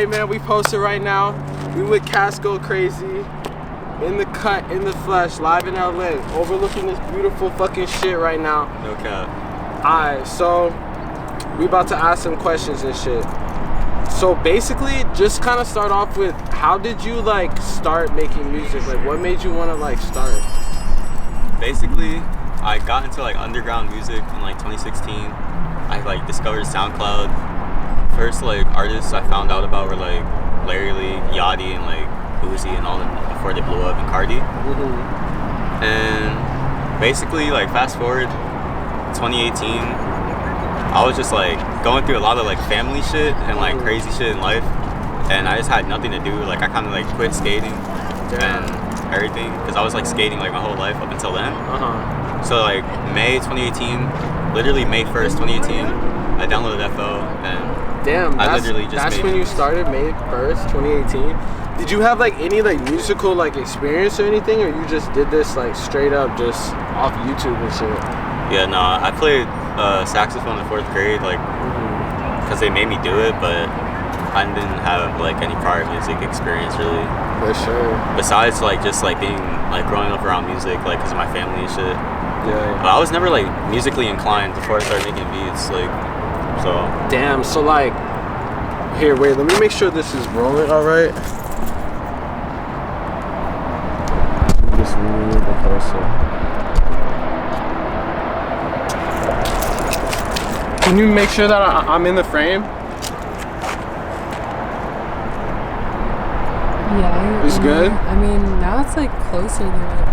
Hey man, we posted right now. We with Kassgocrazy in the cut, in the flesh, live in LA, overlooking this beautiful fucking shit right now. No cap. Alright, so we about to ask some questions and shit. So basically, just kind of start off with, how did you like start making music? Like, what made you want to like start? Basically, I got into like underground music in like 2016. I like discovered SoundCloud. First like artists I found out about were like Larry Lee, Yachty, and like Uzi and all them before they blew up, and Cardi. And basically, like fast forward 2018, I was just like going through a lot of like family shit and like crazy shit in life, and I just had nothing to do. Like I kind of like quit skating and everything because I was like skating like my whole life up until then. So like May 2018, literally May 1st 2018, I downloaded FO and that's when you started, May 1st 2018. Did you have like any like musical like experience or anything, or you just did this like straight up just off YouTube and shit? Yeah, no, I played saxophone in 4th grade, like because they made me do it, but I didn't have like any prior music experience really. For sure. Besides like just like being like growing up around music, like because of my family and shit. Yeah. But I was never like musically inclined before I started making beats, like. So. Damn, so like, here, wait, let me make sure this is rolling all right. Just move the closer. Can you make sure that I'm in the frame? Yeah. It's good? I mean, now it's like closer than what it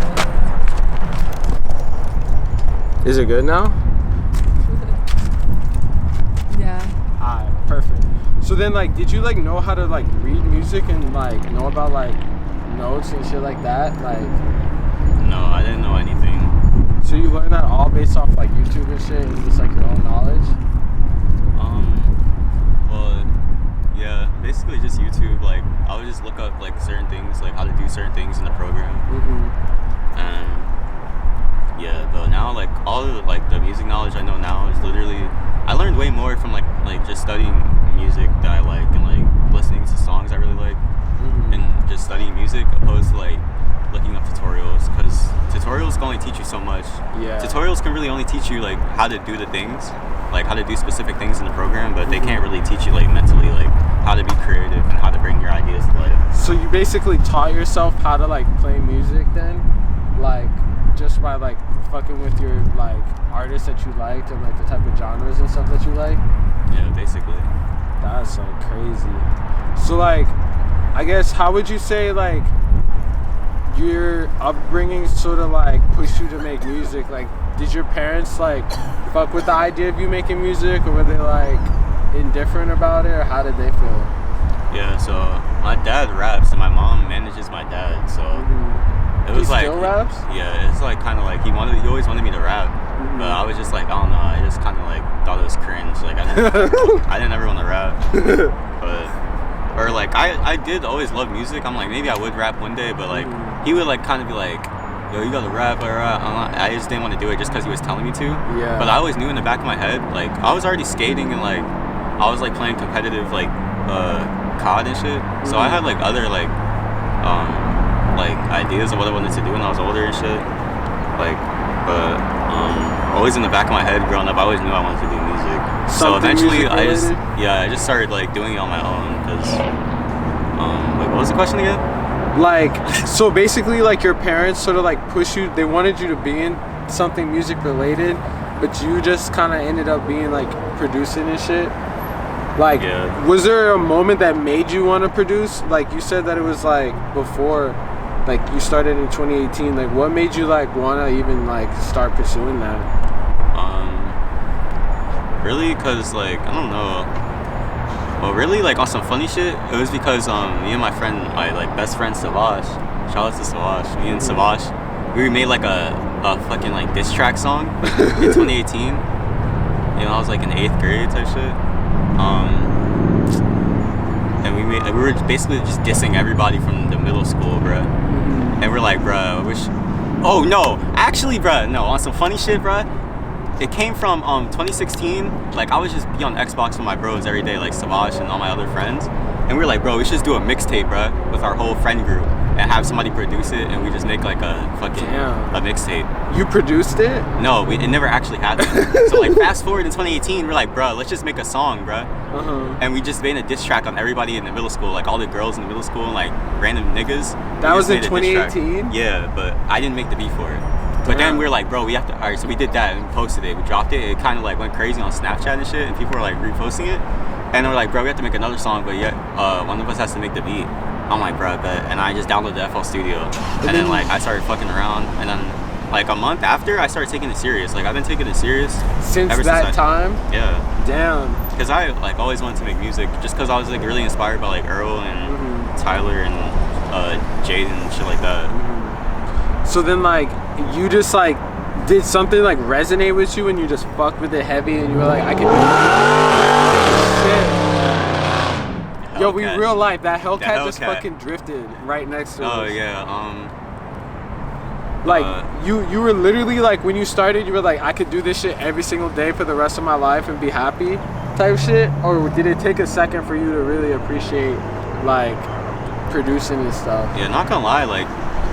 was. Is it good now? Alright, perfect. So then like, did you like know how to like read music and like know about like notes and shit like that? Like, no, I didn't know anything. So you learned that all based off like YouTube and shit and just like your own knowledge? Well, yeah, basically just YouTube. Like I would just look up like certain things, like how to do certain things in the program. And yeah, but now like all of like the music knowledge I know now is literally, I learned way more from like just studying music that I like and like listening to songs I really like and just studying music opposed to like looking up tutorials, because tutorials can only teach you so much. Tutorials can really only teach you like how to do the things, like how to do specific things in the program, but they can't really teach you like mentally like how to be creative and how to bring your ideas to life. So you basically taught yourself how to like play music then, like just by like fucking with your like artists that you liked and like the type of genres and stuff that you like? Yeah, basically. That's like crazy. So like, I guess how would you say like your upbringing sort of like pushed you to make music? Like, did your parents like fuck with the idea of you making music, or were they like indifferent about it, or how did they feel? Yeah, so my dad raps and my mom manages my dad, so it was like, still raps? Yeah, it's like kind of like he always wanted me to rap, but I was just like, I don't know, I just kind of like thought it was cringe. Like I didn't ever want to rap, or like I did always love music. I'm like, maybe I would rap one day, but like he would like kind of be like, yo, you gotta rap, or I just didn't want to do it just because he was telling me to. Yeah. But I always knew in the back of my head, like I was already skating and like I was like playing competitive like COD and shit. So I had like other like ideas of what I wanted to do when I was older and shit. Like, but always in the back of my head growing up, I always knew I wanted to do music. So eventually I just started like doing it on my own, because like what was the question again? Like, so basically like your parents sort of like push you, they wanted you to be in something music related, but you just kind of ended up being like producing and shit. Like, was there a moment that made you want to produce? Like you said that it was like before, like you started in 2018. Like what made you like want to even like start pursuing that? Really, cause like I don't know. Well, really, like on some funny shit, it was because me and my friend, my like best friend Savage, shout out to Savage. Me and Savage, we made like a fucking like diss track song in 2018. You know, I was like in 8th grade type shit. And we were basically just dissing everybody from the middle school, bruh. And we're like, bruh, I wish. Oh no, actually, bruh, no, on some funny shit, bruh. It came from 2016. Like I would just be on Xbox with my bros every day, like Savage and all my other friends. And we were like, bro, we should just do a mixtape, bro, with our whole friend group and have somebody produce it, and we just make like a fucking a mixtape. You produced it? No, it never actually happened. So like fast forward in 2018, we're like, bro, let's just make a song, bro. And we just made a diss track on everybody in the middle school, like all the girls in the middle school and like random niggas. That was in 2018? Yeah, but I didn't make the beat for it. But then we were like, bro, we have to, alright, so we did that and posted it. We dropped it. It kind of like went crazy on Snapchat and shit, and people were like reposting it. And we're like, bro, we have to make another song, but yet one of us has to make the beat. I'm like, bro, bet. And I just downloaded the FL Studio. And then like I started fucking around, and then like a month after, I started taking it serious. Like I've been taking it serious since that time. Yeah. Damn. Because I like always wanted to make music, just because I was like really inspired by like Earl and Tyler and Jade and shit like that. So then like you just like did something like resonate with you, and you just fucked with it heavy, and you were like, I can do shit. Yo, we real life. That Hellcat just fucking drifted right next to us. Oh yeah. Like you were literally like, when you started, you were like, I could do this shit every single day for the rest of my life and be happy, type shit. Or did it take a second for you to really appreciate like producing and stuff? Yeah, not gonna lie, like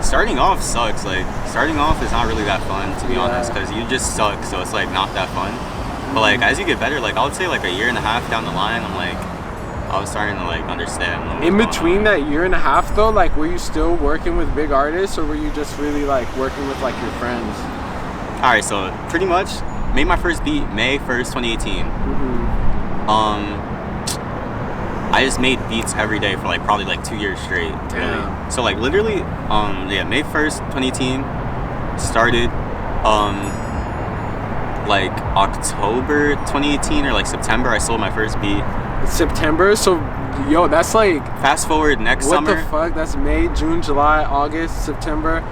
starting off sucks. Like starting off is not really that fun, to be honest, because you just suck. So it's like not that fun. But like as you get better, like I would say like a year and a half down the line, I'm like, I was starting to like understand. In between that year and a half though, like were you still working with big artists, or were you just really like working with like your friends? Alright, so pretty much made my first beat May 1st, 2018. I just made beats every day for like probably like 2 years straight. Really. So like literally, yeah, May 1st, 2018 started like October 2018 or like September I sold my first beat. September? So yo, that's like, fast forward next summer. What the fuck? That's May, June, July, August, September.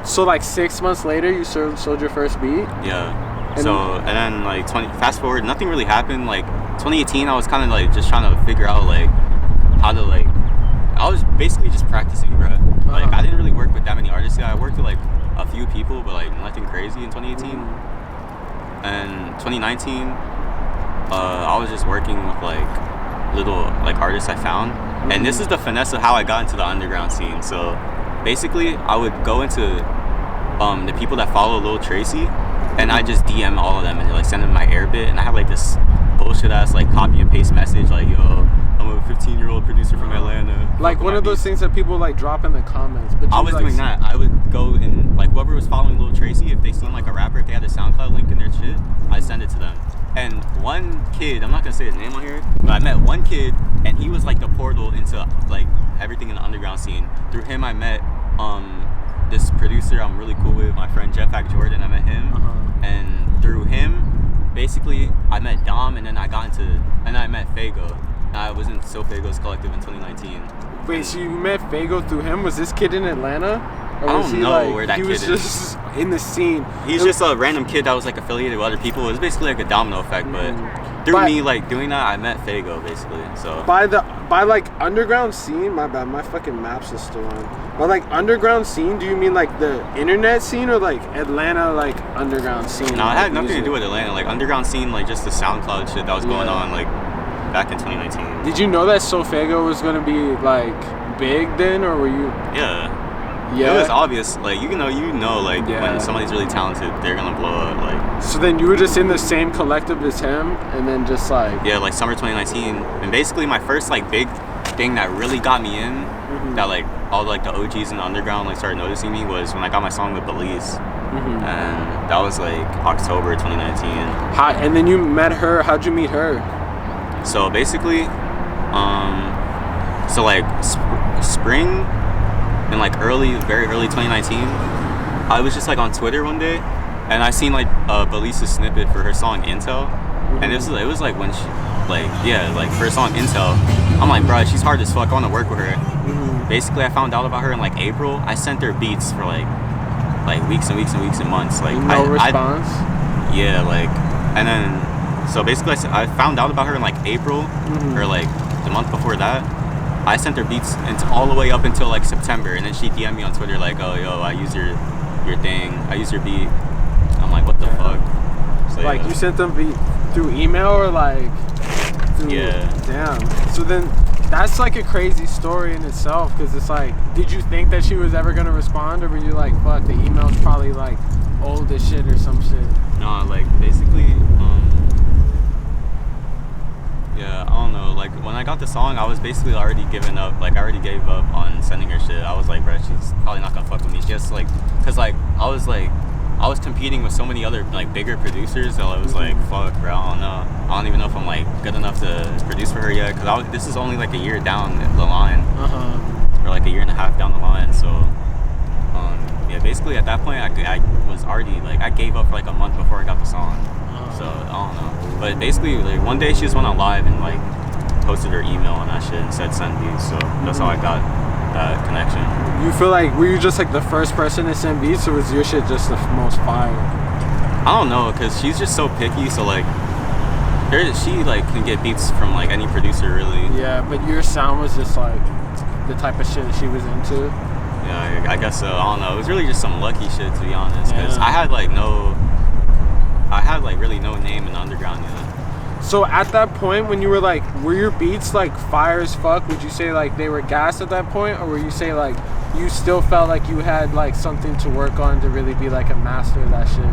So like 6 months later you sold your first beat? Yeah. And then like fast forward, nothing really happened. Like 2018 I was kind of like just trying to figure out like how to like, I was basically just practicing, bro. Like I didn't really work with that many artists yet. I worked with like a few people, but like nothing crazy in 2018. And 2019 I was just working with like little like artists I found. And this is the finesse of how I got into the underground scene. So basically I would go into the people that follow Lil Tracy, and I just DM all of them and like send them my air bit, and I have like this bullshit ass like copy and paste message like, yo, I'm a 15-year-old producer from Atlanta. Like one of those things that people like drop in the comments. But I was doing that. I would go and like whoever was following Lil Tracy, if they seen like a rapper, if they had a SoundCloud link in their shit, I'd send it to them. And one kid, I'm not gonna say his name on here, but I met one kid, and he was like the portal into like everything in the underground scene. Through him I met this producer I'm really cool with, my friend Jeff Jordan. I met him, and through him basically I met Dom, and then I met Fago. I was in So Fago's collective in 2019. Wait, so you met Fago through him? Was this kid in Atlanta? Or I don't know like, where that kid is. He was just in the scene. He's just a random kid that was like affiliated with other people. It was basically like a domino effect, but through me like doing that, I met Fago basically. So by like underground scene, my bad, my fucking maps is still on. By like underground scene, do you mean like the internet scene, or like Atlanta like underground scene? No, it had nothing to do with Atlanta. Like underground scene, like just the SoundCloud shit that was going on like back in 2019. Did you know that So Fago was gonna be like big then, or were you? Yeah. It was obvious, like you know, like when somebody's really talented, they're gonna blow up. Like. So then you were just in the same collective as him, and then just like. Yeah, like summer 2019, and basically my first like big thing that really got me in, that like all like the OGs in the underground like started noticing me, was when I got my song with Belis, and that was like October 2019. And then you met her. How'd you meet her? So basically, so like spring. In like very early 2019, I was just like on Twitter one day, and I seen like Belis's snippet for her song Intel, and it was like when she like for her song Intel, I'm like, bro, she's hard as fuck, I want to work with her. Basically I found out about her in like April. I sent her beats for like weeks and weeks and weeks and months, like no response. Yeah, like, and then so basically I found out about her in like April, or like the month before that. I sent her beats all the way up until like September, and then she DM'd me on Twitter like, oh yo, I use your thing, I use your beat. I'm like, what the fuck? So, like you sent them through email or like through, damn. So then That's like a crazy story in itself, because it's like, did you think that she was ever gonna respond, or were you like, fuck, the email's probably like old as shit or some shit? No, like basically, yeah, I don't know. Like when I got the song, I was basically already giving up. Like I already gave up on sending her shit. I was like, bro, she's probably not gonna fuck with me. Just like, cause like I was competing with so many other like bigger producers. So I was like, fuck, bro, I don't know. I don't even know if I'm like good enough to produce for her yet. Cause this is only like a year down the line, or like a year and a half down the line. So, yeah, basically at that point, I was already like I gave up for like a month before I got the song. So I don't know. But basically, like one day she just went on live and like posted her email and that shit and said send beats. So that's how I got that connection. You feel like, were you just like the first person to send beats, or was your shit just the most fire? I don't know, cause she's just so picky. So like, she like can get beats from like any producer really. Yeah, but your sound was just like the type of shit that she was into. Yeah, I guess so. I don't know. It was really just some lucky shit, to be honest. Cause Yeah. I had like really no name in the underground yet. So at that point, when you were like, were your beats like fire as fuck? Would you say like they were gas at that point, or were you say like you still felt like you had like something to work on to really be like a master of that shit?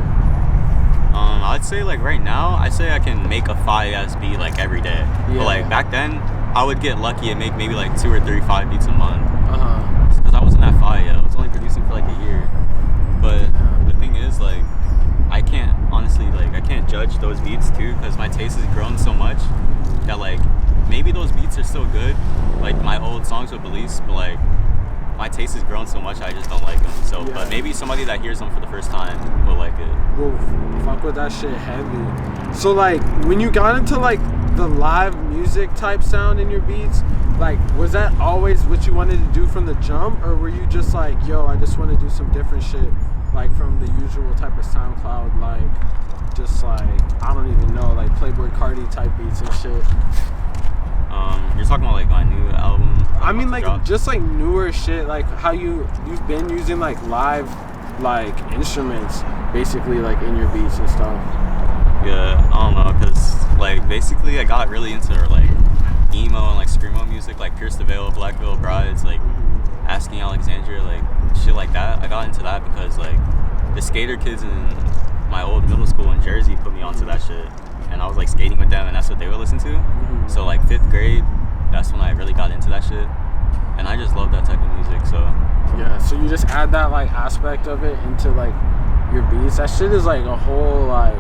I'd say like right now, I'd say I can make a 5S beat like every day. Yeah. But like back then, I would get lucky and make maybe like 2 or 3 5 beats a month. Uh-huh. Because I wasn't that 5 yet. I was only producing for like a year. But the thing is, like, I can't judge those beats too, because my taste has grown so much that like maybe those beats are still good, like my old songs with Belis, but like my taste has grown so much I just don't like them. So, but maybe somebody that hears them for the first time will like it. Well, fuck with that shit heavy. So like when you got into like the live music type sound in your beats, like was that always what you wanted to do from the jump, or were you just like, yo, I just want to do some different shit, like from the usual type of SoundCloud, like just like, I don't even know, like Playboy Cardi type beats and shit? You're talking about like my new album? I mean like just like newer shit, like how you've been using like live like instruments basically like in your beats and stuff. Yeah, I don't know, cause like basically I got really into like emo and like screamo music, like Pierce the Veil, Black Veil Brides, like Asking Alexandria, like shit like that. I got into that because like the skater kids in my old middle school in Jersey put me onto that shit, and I was like skating with them and that's what they would listen to. So like 5th grade, that's when I really got into that shit, and I just love that type of music. So yeah, so you just add that like aspect of it into like your beats. That shit is like a whole like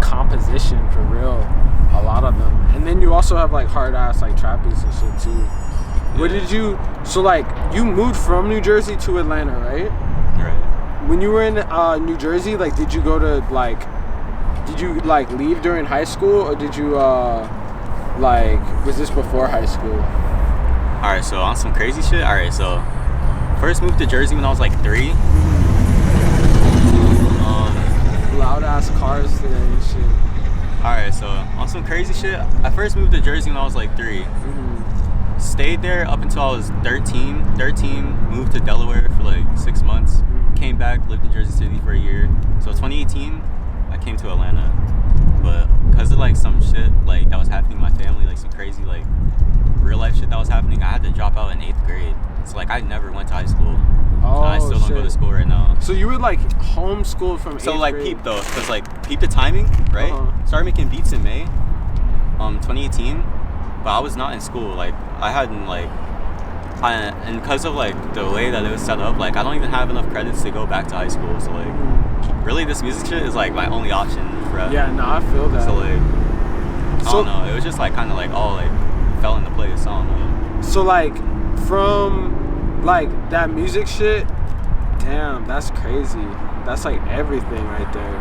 composition for real, a lot of them. And then you also have like hard ass like trap beats and shit too. Where did you, so like you moved from New Jersey to Atlanta, right? Right. When you were in New Jersey, like did you leave during high school, or did you like, was this before high school? Alright, so on some crazy shit. Alright, so first moved to Jersey when I was like 3. Loud ass cars today and shit. Alright, so on some crazy shit, I first moved to Jersey when I was like 3. Stayed there up until I was 13. Moved to Delaware for like 6 months. Came back, lived in Jersey City for a year. So 2018, I came to Atlanta. But because of like some shit like that was happening in my family, like some crazy like real life shit that was happening, I had to drop out in 8th grade. So like I never went to high school. Oh, and I still don't go to school right now. So you were like homeschooled from 8th So like grade? peep though, because like peep the timing, right? Started making beats in May 2018, but I was not in school. Like I hadn't like and because of like the way that it was set up, like I don't even have enough credits to go back to high school. So like really this music shit is like my only option for Yeah, no, I feel that. So like I don't know, it was just like kind of like all like fell into place. I don't know. So like from like that music shit, damn, that's crazy. That's like everything right there.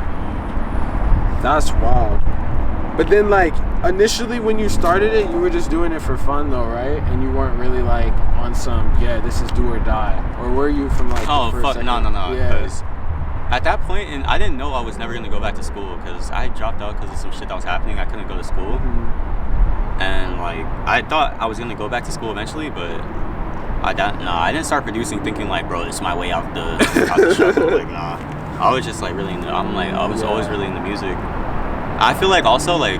That's wild. But then like initially when you started it, you were just doing it for fun though, right? And you weren't really like on some, yeah, this is do or die. Or were you from like no, Yeah. Because at that point, and I didn't know I was never gonna go back to school because I dropped out because of some shit that was happening. I couldn't go to school, and like I thought I was gonna go back to school eventually, but I didn't start producing thinking like, bro, this is my way out the struggle. Like nah, I was just like really into. I was always really into music. I feel like also like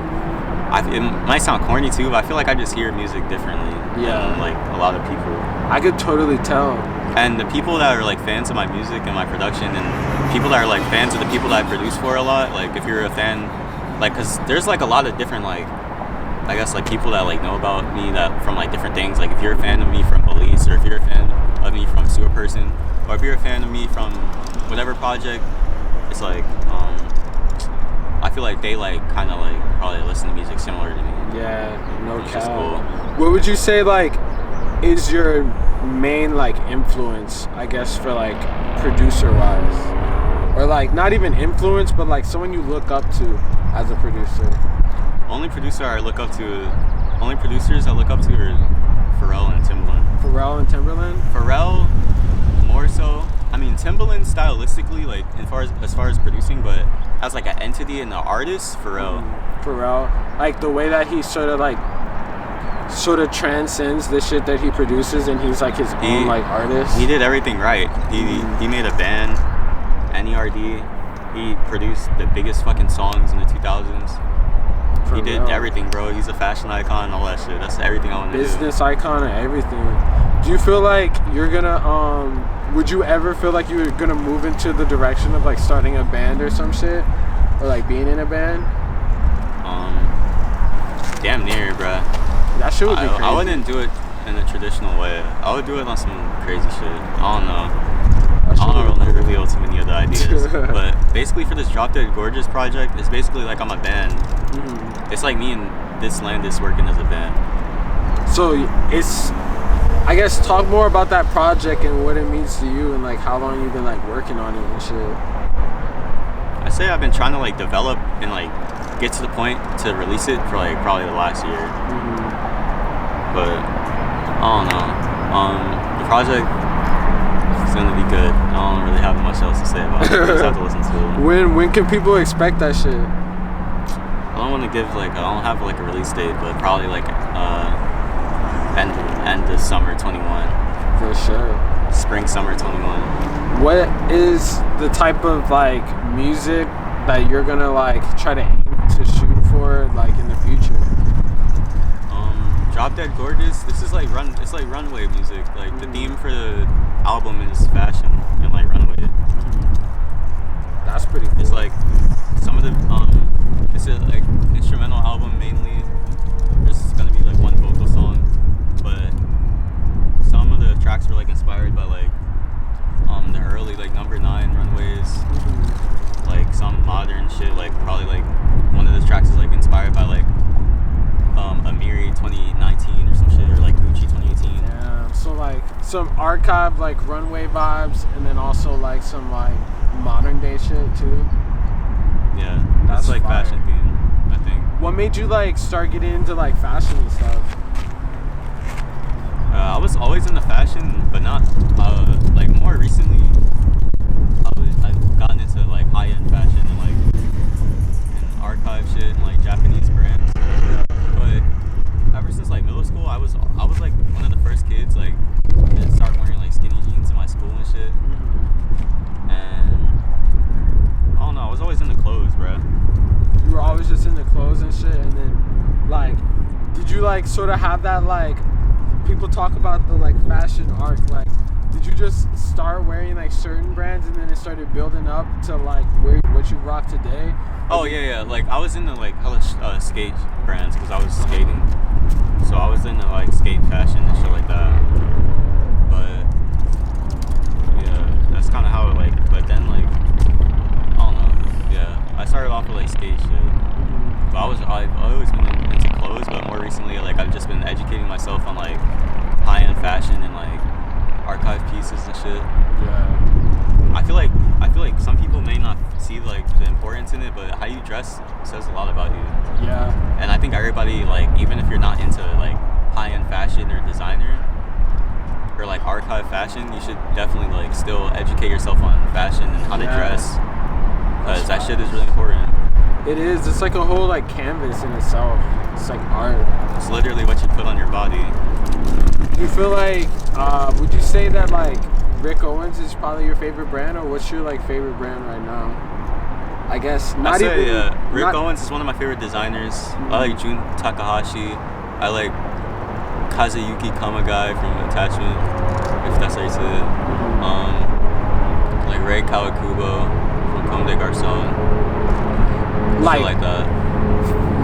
it might sound corny too, but I feel like I just hear music differently than like a lot of people. I could totally tell. And the people that are like fans of my music and my production, and people that are like fans of the people that I produce for a lot, like if you're a fan, like, cause there's like a lot of different like, I guess like people that like know about me that from like different things. Like if you're a fan of me from Belis, or if you're a fan of me from Sewer Person, or if you're a fan of me from whatever project, it's like I feel like they like kind of like probably listen to music similar to me. Yeah, no Which cap. is cool. What would you say like is your main like influence, I guess, for like producer wise, or like not even influence, but like someone you look up to as a producer? Only producers I look up to are Pharrell and Timbaland. Pharrell and Timbaland? Pharrell more so. I mean, Timbaland stylistically, like as far as producing, but as like an entity and an artist, Pharrell. Pharrell, like the way that he sort of transcends the shit that he produces, and he's like his own like artist. He did everything right. He made a band, NERD. He produced the biggest fucking songs in the 2000s. He did everything, bro. He's a fashion icon, all that shit. That's everything I want to do. Business icon and everything. Do you feel like you're gonna would you ever feel like you're gonna move into the direction of like starting a band or some shit, or like being in a band? Damn near, bruh. That shit would be crazy. I wouldn't do it in a traditional way. I would do it on some crazy shit. I don't know. I don't want to reveal too many of the ideas. But basically for this Drop Dead Gorgeous project, it's basically like I'm a band. Mm-hmm. It's like me and This Landis working as a band. So it's, I guess, talk more about that project and what it means to you, and like how long you've been like working on it and shit. I say I've been trying to like develop and like get to the point to release it for like probably the last year. Mm-hmm. But I don't know. The project is gonna be good. I don't really have much else to say about it. You just have to listen to it. When can people expect that shit? I don't want to give like, I don't have like a release date, but probably like end of summer 21. For sure. Spring summer 21. What is the type of like music that you're gonna like try to aim to shoot for like in the future? Drop Dead Gorgeous. This is like it's like Runway music. Like the theme for the album is fashion and like Runway. That's pretty cool. It's like some of the it's a like instrumental album mainly. There's gonna be like one vocal song, but some of the tracks were like inspired by like the early like number 9 Runways. Like some modern shit, like probably like one of those tracks is like inspired by like Amiri 2019 or some shit, or like Gucci 2018. Yeah, so like some archive like Runway vibes, and then also like some like modern day shit too. Yeah, that's like fire. Fashion theme, I think. What made you like start getting into like fashion and stuff? I was always into fashion, but not like more recently. I've gotten into like high-end fashion and like and archive shit and like Japanese brands. But ever since like middle school, I was like one of the first kids like to start wearing like skinny jeans in my school and shit. And I don't know, I was always into clothes, bro. You were always just into clothes and shit, and then like, did you like sort of have that like? People talk about the like fashion arc, like did you just start wearing like certain brands and then it started building up to like what you rock today? Oh yeah, like I was into like hella skate brands because I was skating, so I was into like skate fashion and shit like that. But yeah, that's kind of how it like. But then like I don't know. Yeah, I started off with like skate shit, but I've always been into clothes. But more recently, like I've just been educating myself on like high-end fashion and like archive pieces and shit. Yeah. I feel like some people may not see like the importance in it, but how you dress says a lot about you. Yeah. And I think everybody, like, even if you're not into like high-end fashion or designer or like archive fashion, you should definitely like still educate yourself on fashion and how to dress, because that shit is really important. It is. It's like a whole like canvas in itself. It's like art. It's literally what you put on your body. Do you feel like, would you say that like Rick Owens is probably your favorite brand, or what's your like favorite brand right now? I guess I not say even. Rick not- Owens is one of my favorite designers. I like Jun Takahashi. I like Kazuyuki Kamagai from Attachment, if that's how you say it. Like Ray Kawakubo from Comme des Garçons. Shit like that.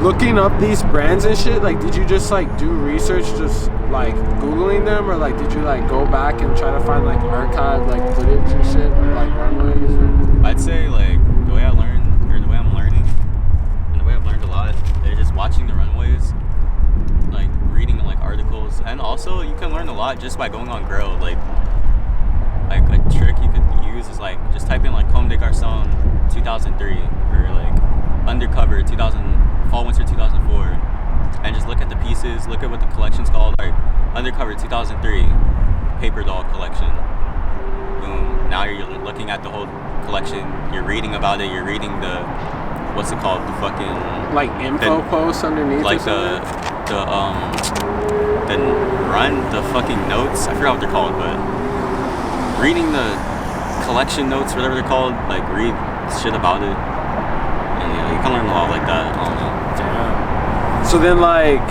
Looking up these brands and shit, like, did you just like do research, just like Googling them, or like did you like go back and try to find like archive like footage and shit, or like runways? Or... I'd say like the way I learned, or the way I'm learning, and the way I've learned a lot is just watching the runways, like reading like articles, and also you can learn a lot just by going on Grill. Like a trick you could use is like just type in like Comme des Garçons 2003 or like Undercover 2000 Fall Winter 2004, and just look at the pieces, look at what the collection's called. Like Undercover 2003 Paper Doll Collection. Boom. Now you're looking at the whole collection. You're reading about it. You're reading the what's it called? The fucking like info posts underneath. Like or the fucking notes. I forgot what they're called, but reading the collection notes, whatever they're called. Like read shit about it. You can learn a lot like that. I don't know. Damn. So then, like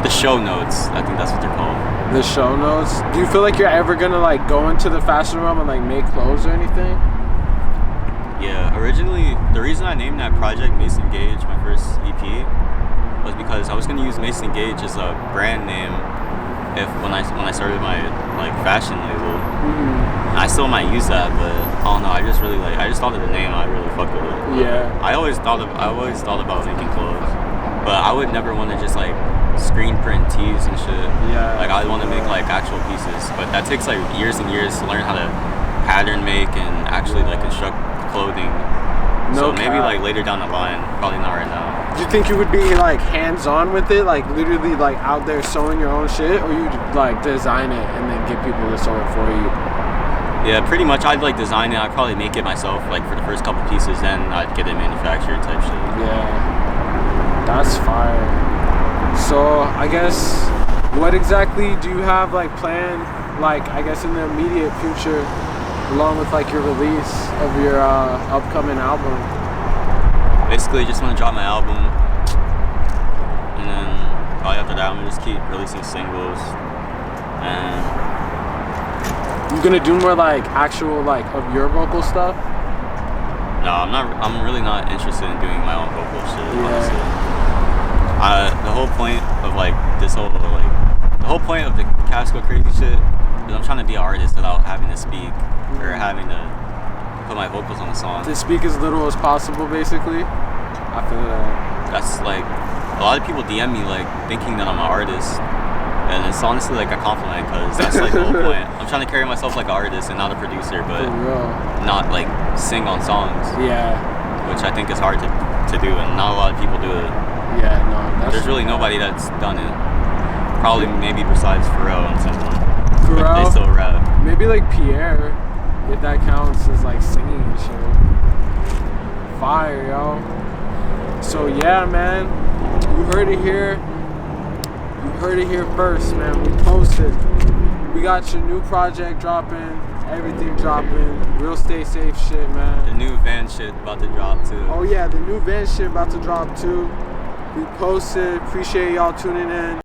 the show notes, I think that's what they're called. The show notes. Do you feel like you're ever gonna like go into the fashion realm and like make clothes or anything? Yeah. Originally, the reason I named that project Mason Gage, my first EP, was because I was gonna use Mason Gage as a brand name when I started my like fashion label. I still might use that, but I don't know. I just thought of the name. I really fucked with it. Yeah. I always thought about making clothes, but I would never want to just like screen print tees and shit. Yeah. Like I want to make like actual pieces, but that takes like years and years to learn how to pattern make and actually like construct clothing. So maybe like later down the line, probably not right now. Do you think you would be like hands-on with it, like literally like out there sewing your own shit, or you'd like design it and then get people to sew it for you? Yeah, pretty much. I'd like design it. I'd probably make it myself, like for the first couple pieces. Then I'd get it manufactured type shit. Yeah, that's fire. So I guess, what exactly do you have like planned, like I guess in the immediate future, along with like your release of your upcoming album? Basically, just want to drop my album, and then probably after that, I'm gonna just keep releasing singles. And you gonna do more like actual like of your vocal stuff? no, I'm really not interested in doing my own vocal shit. Honestly, the whole point of like this whole the whole point of the Kassgocrazy shit is I'm trying to be an artist without having to speak or having to put my vocals on the song. To speak as little as possible, basically. I feel that. That's like a lot of people DM me like thinking that I'm an artist, and it's honestly like a compliment because that's like the whole point. I'm trying to carry myself like an artist and not a producer, but not like sing on songs. Yeah. Which I think is hard to do, and not a lot of people do it. Yeah, no. There's really nobody that's done it. Probably maybe besides Pharrell and someone. Pharrell? But they still rap. Maybe like Pierre, if that counts as like singing and shit. Fire, yo. So yeah, man. You heard it here. You heard it here first, man. We posted. We got your new project dropping. Everything dropping. Real stay safe shit, man. The new van shit about to drop too. Oh yeah, the new van shit about to drop too. We posted. Appreciate y'all tuning in.